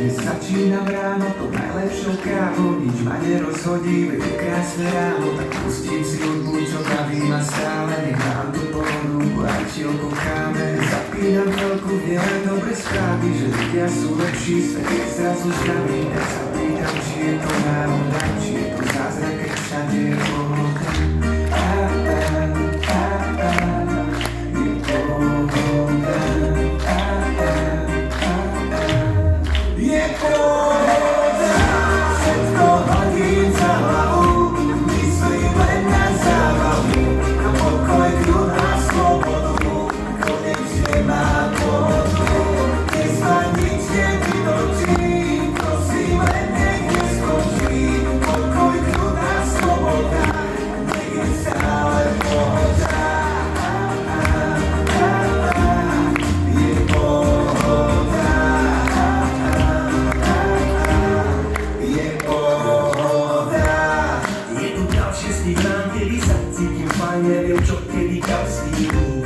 Začínam ráno to najlepšou kávou, nič ma nerozhodí, veď je krásne ráno, tak pustím si hudbu, čo baví ma stále, nechám tu pohodu, aj čielku káme. Zapínam veľkú, nie len dobre správy, že ľudia sú lepší, svet je zrazu zdravý, tak sa pýtam, či je to náhoda, či je to zázrak, keď všade je pohoda. Je pohoda. Je pohoda, všetko hodím za hlavu, myslím len na zábavu, na pokoj, kľud a slobodu, konečne mám pohodu, dnes ma nič nevytočí, prosím len nech neskončí, pokoj, kľud a sloboda, nech je stále pohoda. Je pohoda. Kedy sa cítim fajn, neviem čo, kedy kam stínu.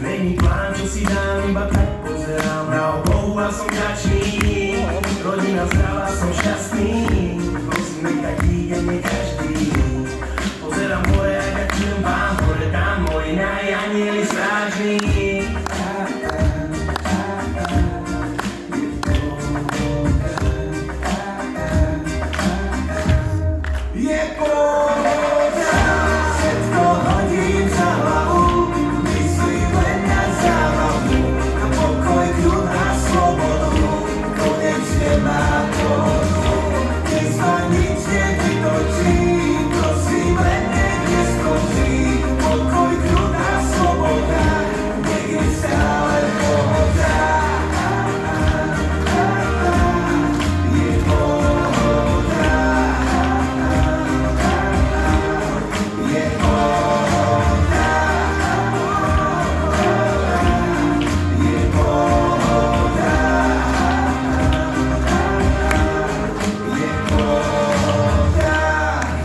Není plán, čo si dám, iba tak pozerám na oblohu a som vďačný. Rodina zdravá, som šťastný, prosím, nech taký je nie každý. Pozerám hore a ďakujem vám, hore tam moji anieli strážni. Je pohoda, všetko hodím za hlavu, myslím len na zábavu, na pokoj, kľud a slobodu, konečne mám pohodu, dnes ma nič nevytočí, prosím len nech neskončí, pokoj, kľud a sloboda, nech je stále pohoda. Je pohoda. Je pohoda. Je pohoda. Je pohoda.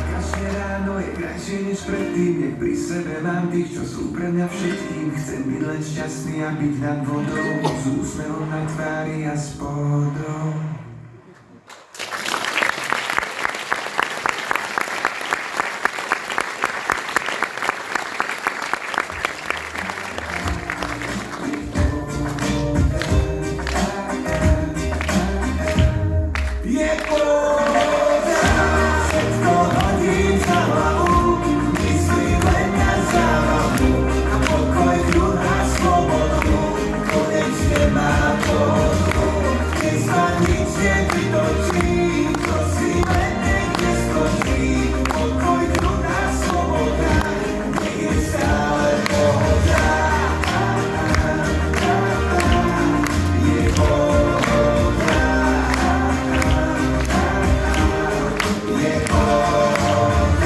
Každé ráno je krajšie než predtým, nech pri sebe mám tých, čo sú pre mňa všetkým. Chcem byť len šťastný a byť nad vodou, s úsmevom na tvári a s pohodou. Je pohoda, všetko hodím za hlavu, myslím len na zábavu, na pokoj, kľud a slobodu, konečne mám pohodu, dnes ma nič nevytočí, prosím len nech neskončí, pokoj, kľud a sloboda, nech je stále pohoda. Je pohoda. Je pohoda.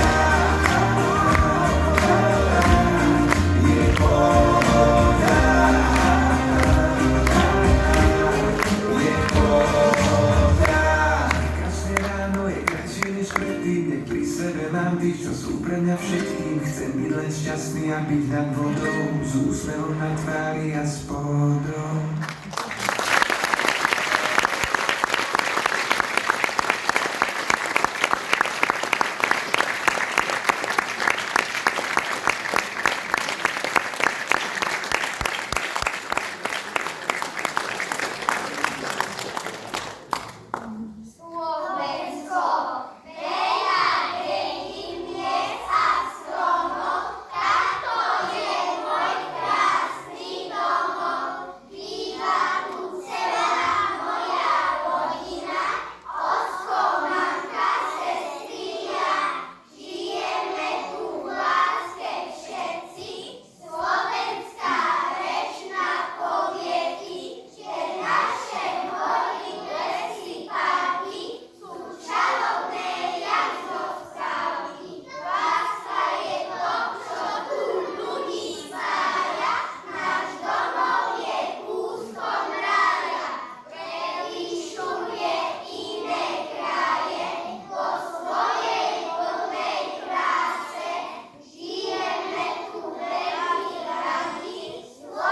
Je pohoda. Je pohoda. Každé ráno je krajšie než predtým, nech pri sebe mám tých, čo sú pre mňa všetkým. Chcem byť len šťastný a byť nad vodou, s úsmevom na tvári a s pohodou.